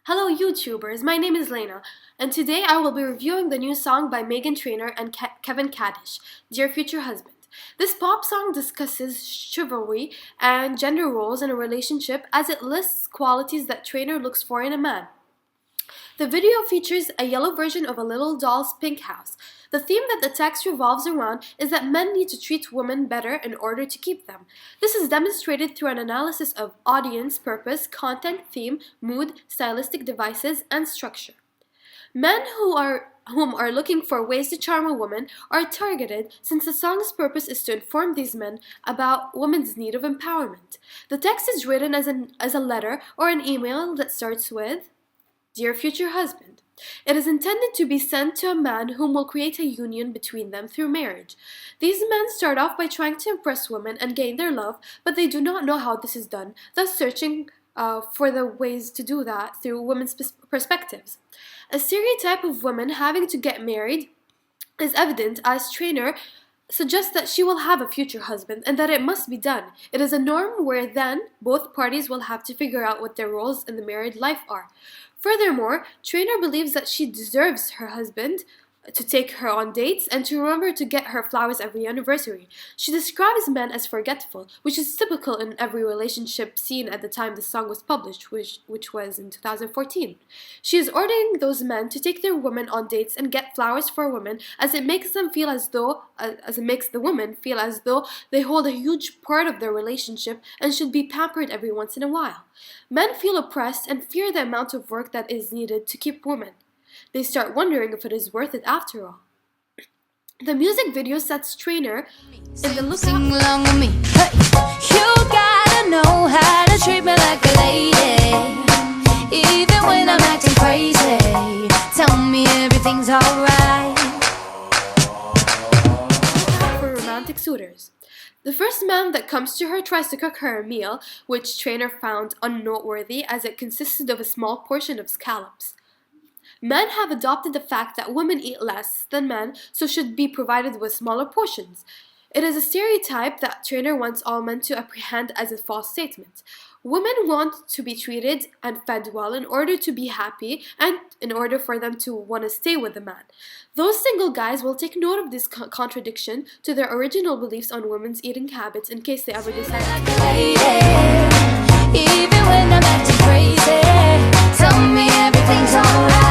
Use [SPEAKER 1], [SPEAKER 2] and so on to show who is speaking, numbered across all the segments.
[SPEAKER 1] Hello YouTubers, my name is Lena, and today I will be reviewing the new song by Meghan Trainor and Kevin Kadish, Dear Future Husband. This pop song discusses chivalry and gender roles in a relationship as it lists qualities that Trainor looks for in a man. The video features a yellow version of a little doll's pink house. The theme that the text revolves around is that men need to treat women better in order to keep them. This is demonstrated through an analysis of audience, purpose, content, theme, mood, stylistic devices, and structure. Men whom are looking for ways to charm a woman are targeted since the song's purpose is to inform these men about women's need of empowerment. The text is written as a letter or an email that starts with, Dear Future Husband. It is intended to be sent to a man whom will create a union between them through marriage. These men start off by trying to impress women and gain their love, but they do not know how this is done, thus searching for the ways to do that through women's perspectives. A stereotype of women having to get married is evident as Trainor suggests that she will have a future husband and that it must be done. It is a norm where then both parties will have to figure out what their roles in the married life are. Furthermore, Trainor believes that she deserves her husband to take her on dates and to remember to get her flowers every anniversary. She describes men as forgetful, which is typical in every relationship seen at the time the song was published, which was in 2014. She is ordering those men to take their women on dates and get flowers for women, as it makes them feel as it makes the women feel as though they hold a huge part of their relationship and should be pampered every once in a while. Men feel oppressed and fear the amount of work that is needed to keep women. They start wondering if it is worth it after all. The music video sets Trainor in the lookout.
[SPEAKER 2] Sing along with me. Hey. You gotta know how to treat me like a lady, even when I'm acting crazy. Tell me everything's alright.
[SPEAKER 1] For romantic suitors. The first man that comes to her tries to cook her a meal, which Trainor found unnoteworthy as it consisted of a small portion of scallops. Men have adopted the fact that women eat less than men, so should be provided with smaller portions. It is a stereotype that Trainor wants all men to apprehend as a false statement. Women want to be treated and fed well in order to be happy and in order for them to want to stay with the man. Those single guys will take note of this contradiction to their original beliefs on women's eating habits in case they ever decide to
[SPEAKER 2] even when I'm acting crazy. Tell me everything's alright.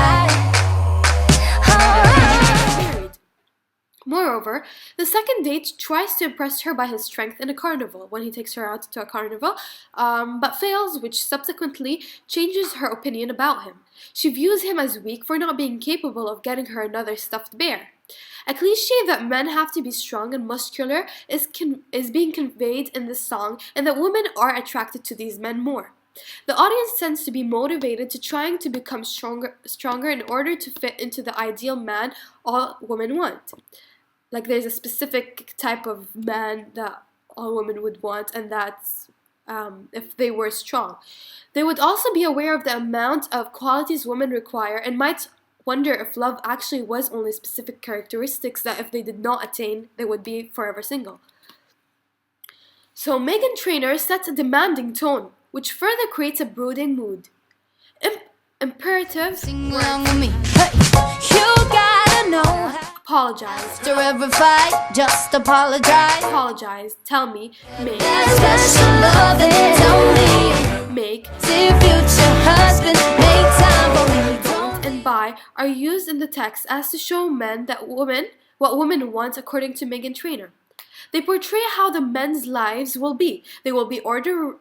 [SPEAKER 1] Moreover, the second date tries to impress her by his strength in a carnival when he takes her out to a carnival, but fails, which subsequently changes her opinion about him. She views him as weak for not being capable of getting her another stuffed bear. A cliché that men have to be strong and muscular is being conveyed in this song, and that women are attracted to these men more. The audience tends to be motivated to trying to become stronger in order to fit into the ideal man all women want. Like there's a specific type of man that all women would want, and that's if they were strong. They would also be aware of the amount of qualities women require and might wonder if love actually was only specific characteristics that if they did not attain, they would be forever single. So Meghan Trainor sets a demanding tone, which further creates a brooding mood. Imperative.
[SPEAKER 2] Sing along with me. Hey. You gotta know how.
[SPEAKER 1] Apologize.
[SPEAKER 2] After every fight, just apologize.
[SPEAKER 1] Apologize. Tell me. Make.
[SPEAKER 2] Special love and tell me.
[SPEAKER 1] Make.
[SPEAKER 2] Dear future husband, make time for me.
[SPEAKER 1] Don't and buy are used in the text as to show men that what women want according to Meghan Trainor. They portray how the men's lives will be. They will be ordered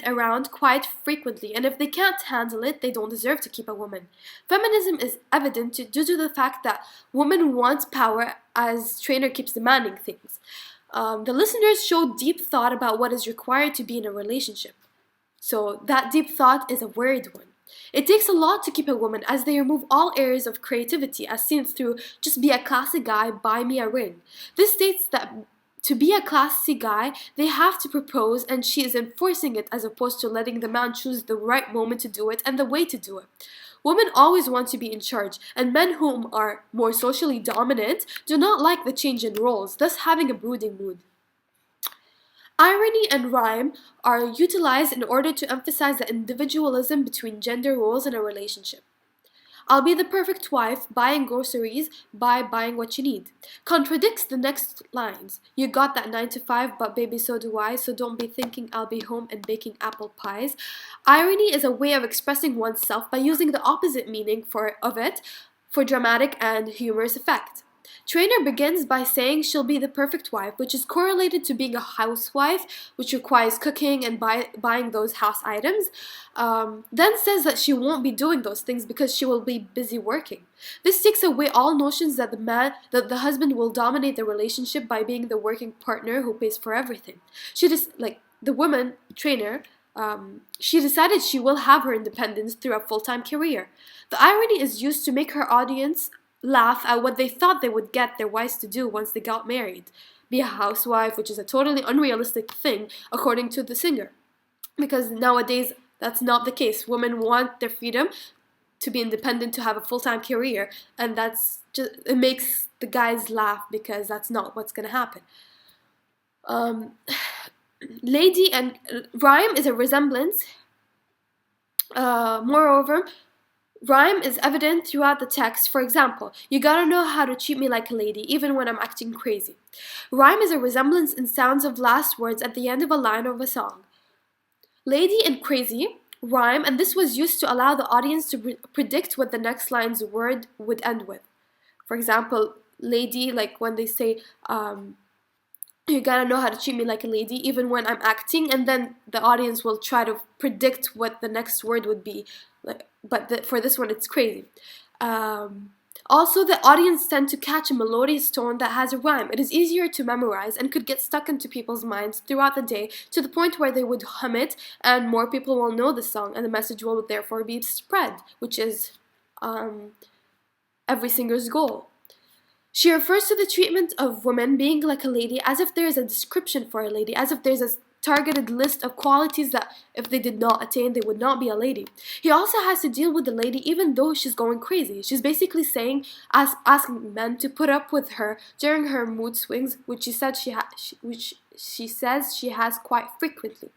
[SPEAKER 1] around quite frequently, and if they can't handle it, they don't deserve to keep a woman. Feminism is evident due to the fact that women want power, as Trainor keeps demanding things. The listeners show deep thought about what is required to be in a relationship. So that deep thought is a weird one. It takes a lot to keep a woman, as they remove all areas of creativity as seen through just be a classy guy, buy me a ring. This states that to be a classy guy, they have to propose, and she is enforcing it as opposed to letting the man choose the right moment to do it and the way to do it. Women always want to be in charge, and men whom are more socially dominant do not like the change in roles, thus having a brooding mood. Irony and rhyme are utilized in order to emphasize the individualism between gender roles in a relationship. I'll be the perfect wife, buying groceries by buying what you need. Contradicts the next lines. You got that 9 to 5, but baby, so do I, so don't be thinking I'll be home and baking apple pies. Irony is a way of expressing oneself by using the opposite meaning of it for dramatic and humorous effect. Trainer begins by saying she'll be the perfect wife, which is correlated to being a housewife, which requires cooking and buying those house items. Then says that she won't be doing those things because she will be busy working. This takes away all notions that the husband will dominate the relationship by being the working partner who pays for everything. She just the woman Trainer. She decided she will have her independence through a full-time career. The irony is used to make her audience laugh at what they thought they would get their wives to do once they got married. Be a housewife, which is a totally unrealistic thing, according to the singer. Because nowadays, that's not the case. Women want their freedom to be independent, to have a full-time career, and it makes the guys laugh because that's not what's going to happen. Lady and rhyme is a resemblance. Moreover, rhyme is evident throughout the text. For example, you gotta know how to treat me like a lady, even when I'm acting crazy. Rhyme is a resemblance in sounds of last words at the end of a line of a song. Lady and crazy rhyme, and this was used to allow the audience to predict what the next line's word would end with. For example, lady, like when they say, you gotta know how to treat me like a lady, even when I'm acting, and then the audience will try to predict what the next word would be. But for this one, it's crazy. Also, the audience tend to catch a melodious tone that has a rhyme. It is easier to memorize and could get stuck into people's minds throughout the day to the point where they would hum it, and more people will know the song, and the message will therefore be spread, which is every singer's goal. She refers to the treatment of women being like a lady as if there is a description for a lady, as if there's a targeted list of qualities that if they did not attain, they would not be a lady. He also has to deal with the lady even though she's going crazy. She's basically saying, asking men to put up with her during her mood swings, which she says she has quite frequently.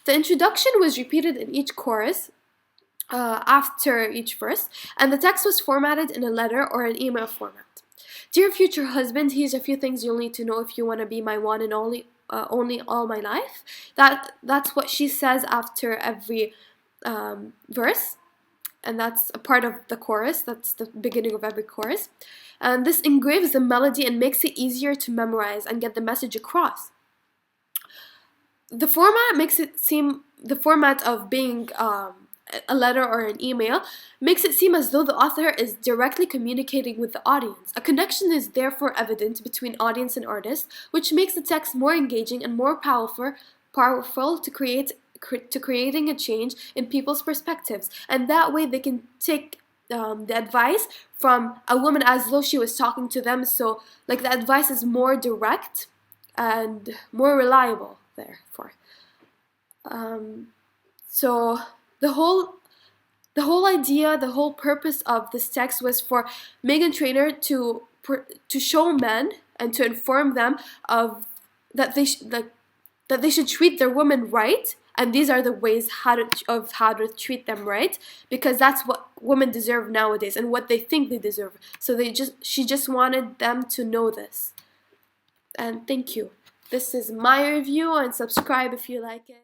[SPEAKER 1] The introduction was repeated in each chorus after each verse, and the text was formatted in a letter or an email format. Dear future husband, here's a few things you'll need to know if you want to be my one and only all my life. That's what she says after every verse, and that's a part of the chorus. That's the beginning of every chorus, and this engraves the melody and makes it easier to memorize and get the message across. The format of being a letter or an email makes it seem as though the author is directly communicating with the audience. A connection is therefore evident between audience and artist, which makes the text more engaging and more powerful to creating a change in people's perspectives. And that way they can take the advice from a woman as though she was talking to them. So the advice is more direct and more reliable therefore. So the whole idea, the whole purpose of this text was for Meghan Trainor to show men and to inform them of that they should treat their women right, and these are the ways how to treat them right, because that's what women deserve nowadays and what they think they deserve. So she just wanted them to know this. And thank you. This is my review, and subscribe if you like it.